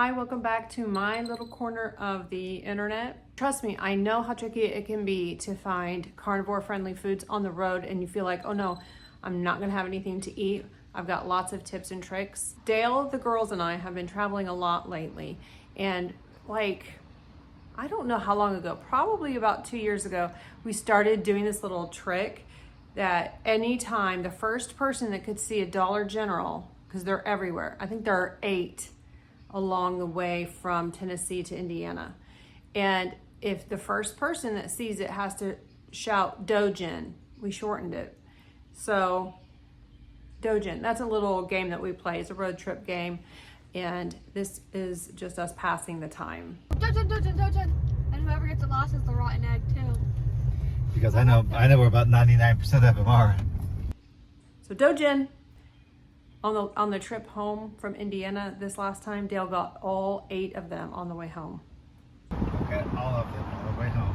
Hi, welcome back to my little corner of the internet. Trust me, I know how tricky it can be to find carnivore-friendly foods on the road and you feel like, oh no, I'm not gonna have anything to eat. I've got lots of tips and tricks. Dale, the girls, and I have been traveling a lot lately, and I don't know how long ago, probably about 2 years ago, we started doing this little trick that anytime the first person that could see a Dollar General, because they're everywhere, I think there are 8 along the way from Tennessee to Indiana. And if the first person that sees it has to shout Dojin, we shortened it. So Dojin, that's a little game that we play. It's a road trip game. And this is just us passing the time. Dojin, Dojin, Dojin. And whoever gets the loss is the rotten egg too. Because I know where about 99% of them are. So Dojin. On the trip home from Indiana this last time, Dale got all 8 of them on the way home. Okay, all of them on the way home.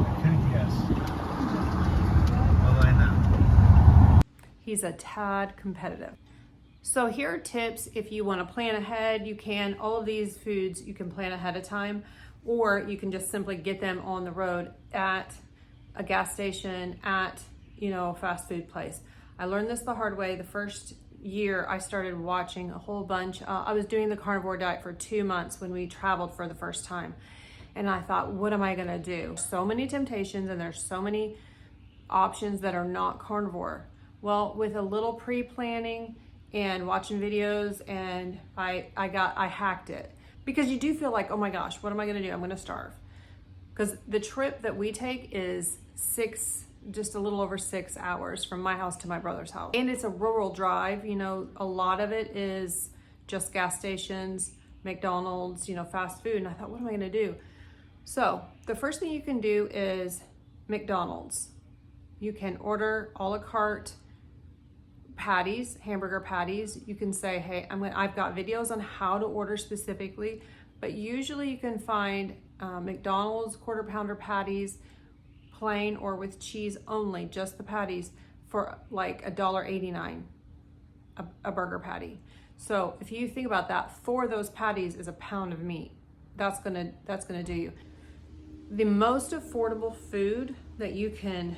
I couldn't guess. What do I know? He's a tad competitive. So here are tips if you want to plan ahead. You can, all of these foods you can plan ahead of time, or you can just simply get them on the road at a gas station, at fast food place. I learned this the hard way. The first year I started watching a whole bunch. I was doing the carnivore diet for 2 months when we traveled for the first time. And I thought, what am I gonna do? So many temptations and there's so many options that are not carnivore. Well, with a little pre-planning and watching videos, and I hacked it. Because you do feel like, oh my gosh, what am I gonna do? I'm gonna starve. Because the trip that we take is just a little over 6 hours from my house to my brother's house. And it's a rural drive, a lot of it is just gas stations, McDonald's, fast food. And I thought, what am I gonna do? So the first thing you can do is McDonald's. You can order a la carte patties, hamburger patties. You can say, hey, I've got videos on how to order specifically, but usually you can find McDonald's quarter pounder patties, plain or with cheese only, just the patties, for like $1.89 a burger patty. So if you think about that, 4 of those patties is a pound of meat. That's gonna do you. The most affordable food that you can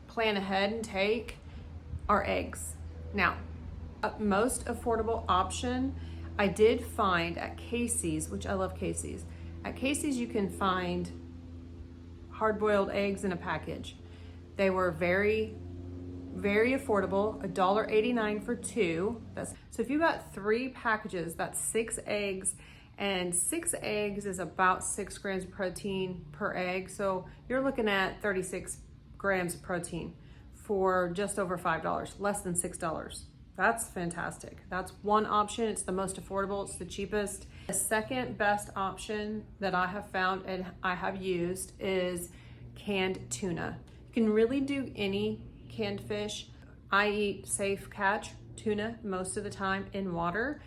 plan ahead and take are eggs. Now, most affordable option I did find at Casey's, which I love Casey's. At Casey's you can find hard-boiled eggs in a package. They were very, very affordable, $1.89 for 2. So if you got 3 packages, that's 6 eggs, and 6 eggs is about 6 grams of protein per egg. So you're looking at 36 grams of protein for just over $5, less than $6. That's fantastic. That's one option. It's the most affordable, it's the cheapest. The second best option that I have found and I have used is canned tuna. You can really do any canned fish. I eat safe catch tuna most of the time in water.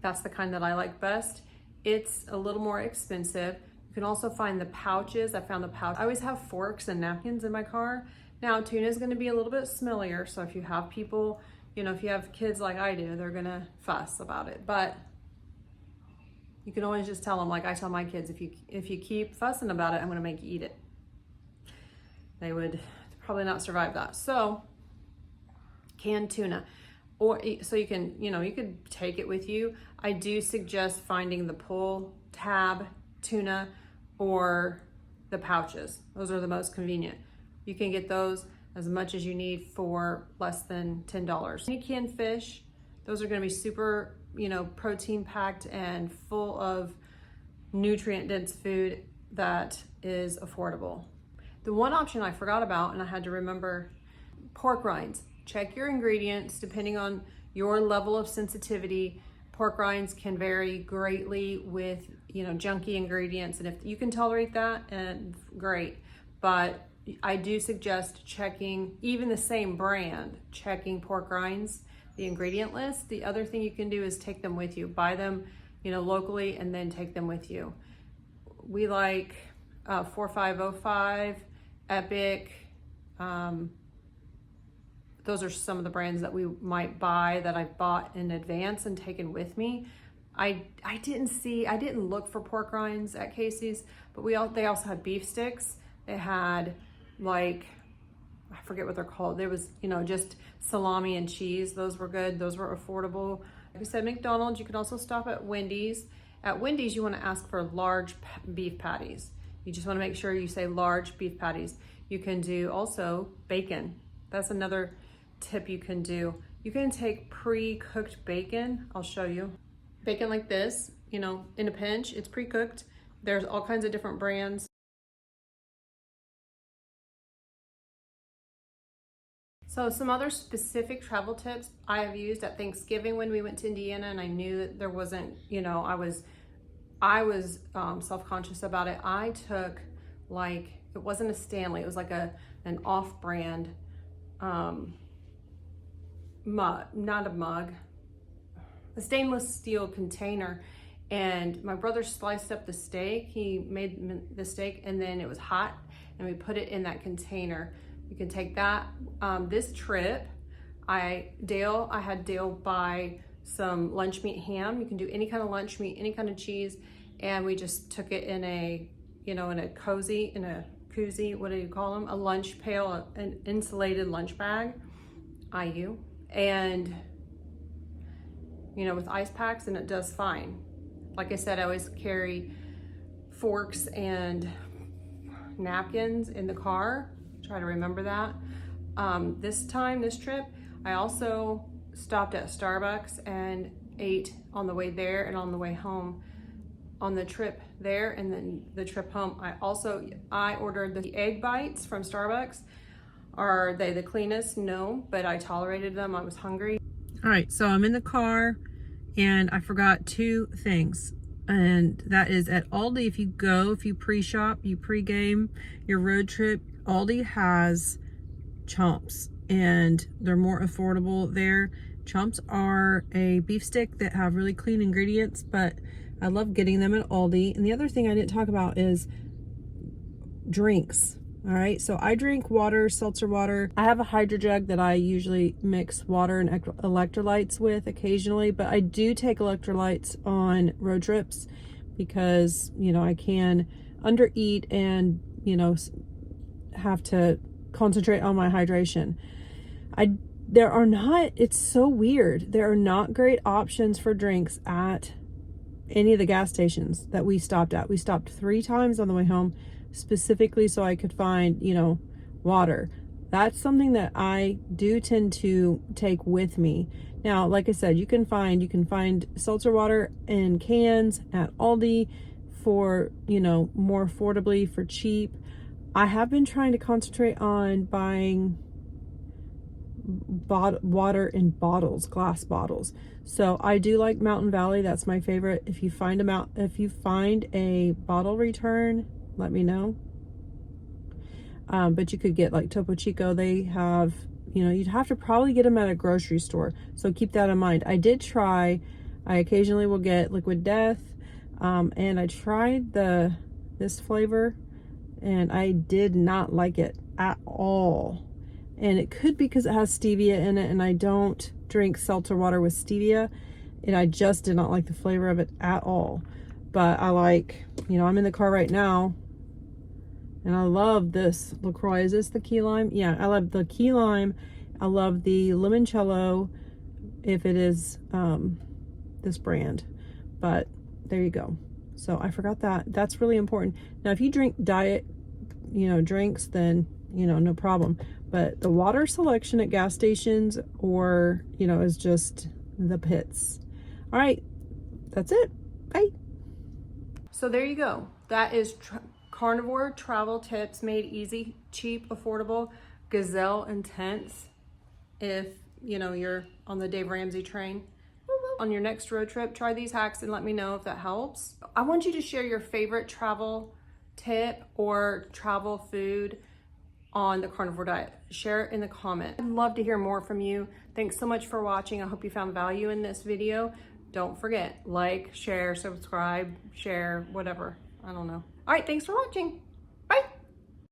That's the kind that I like best. It's a little more expensive. You can also find the pouches. I found the pouch. I always have forks and napkins in my car. Now tuna is going to be a little bit smellier, so if you have people, if you have kids like I do, they're gonna fuss about it. But you can always just tell them, like I tell my kids, if you keep fussing about it, I'm gonna make you eat it. They would probably not survive that. So canned tuna, or so you can, you could take it with you. I do suggest finding the pull tab tuna or the pouches. Those are the most convenient. You can get those as much as you need for less than $10. Any canned fish, those are gonna be super, protein packed and full of nutrient dense food that is affordable. The one option I forgot about, and I had to remember, pork rinds. Check your ingredients depending on your level of sensitivity. Pork rinds can vary greatly with, junky ingredients, and if you can tolerate that, and great. But I do suggest checking, even the same brand, checking pork rinds, the ingredient list. The other thing you can do is take them with you. Buy them, locally, and then take them with you. We like 4505, Epic, those are some of the brands that we might buy that I've bought in advance and taken with me. I didn't look for pork rinds at Casey's, but they also had beef sticks. They had like, I forget what they're called. There was, you know, just salami and cheese. Those were good. Those were affordable. Like I said, McDonald's, you can also stop at Wendy's. At Wendy's, you want to ask for large beef patties. You just want to make sure you say large beef patties. You can do also bacon. That's another tip you can do. You can take pre-cooked bacon. I'll show you. Bacon like this, you know, in a pinch, it's pre-cooked. There's all kinds of different brands. So some other specific travel tips I have used at Thanksgiving when we went to Indiana, and I knew that there wasn't, you know, I was self-conscious about it. I took like, it wasn't a Stanley, it was like an off-brand mug, not a mug, a stainless steel container, and my brother sliced up the steak. He made the steak, and then it was hot, and we put it in that container. You can take that. This trip, I had Dale buy some lunch meat ham. You can do any kind of lunch meat, any kind of cheese, and we just took it in a, you know, in a koozie, what do you call them? A lunch pail, an insulated lunch bag, IU, and you know, with ice packs, and it does fine. Like I said, I always carry forks and napkins in the car. Try to remember that. This trip, I also stopped at Starbucks and ate on the way there and on the way home. On the trip there and then the trip home, I ordered the egg bites from Starbucks. Are they the cleanest? No, but I tolerated them. I was hungry. All right, so I'm in the car and I forgot two things. And that is at Aldi, if you pre-shop, you pre-game your road trip, Aldi has chomps and they're more affordable there. Chomps are a beef stick that have really clean ingredients, but I love getting them at Aldi. And the other thing I didn't talk about is drinks. All right, so I drink water, seltzer water. I have a hydro jug that I usually mix water and electrolytes with occasionally, but I do take electrolytes on road trips because, you know, I can undereat and, you know, have to concentrate on my hydration. It's so weird. There are not great options for drinks at any of the gas stations that we stopped at. We stopped 3 times on the way home, specifically so I could find, you know, water. That's something that I do tend to take with me. Now, like I said, you can find seltzer water in cans at Aldi for, you know, more affordably, for cheap. I have been trying to concentrate on buying water in bottles, glass bottles. So I do like Mountain Valley. That's my favorite. If you find a bottle return, let me know. But you could get like Topo Chico. They have, you know, you'd have to probably get them at a grocery store. So keep that in mind. I occasionally will get Liquid Death. And I tried this flavor and I did not like it at all. And it could be because it has stevia in it, and I don't drink seltzer water with stevia, and I just did not like the flavor of it at all. But I like, you know, I'm in the car right now and I love this LaCroix. Is this the key lime? Yeah, I love the key lime. I love the limoncello, if it is this brand. But there you go. So I forgot that. That's really important. Now, if you drink diet, you know, drinks, then, you know, no problem. But the water selection at gas stations or, you know, is just the pits. All right, that's it. Bye. So there you go. That is carnivore travel tips made easy, cheap, affordable, gazelle intense. If, you know, you're on the Dave Ramsey train. On your next road trip, try these hacks and let me know if that helps. I want you to share your favorite travel tip or travel food on the carnivore diet. Share it in the comment. I'd love to hear more from you. Thanks so much for watching. I hope you found value in this video. Don't forget, like, share, subscribe, share, whatever. I don't know. All right, thanks for watching.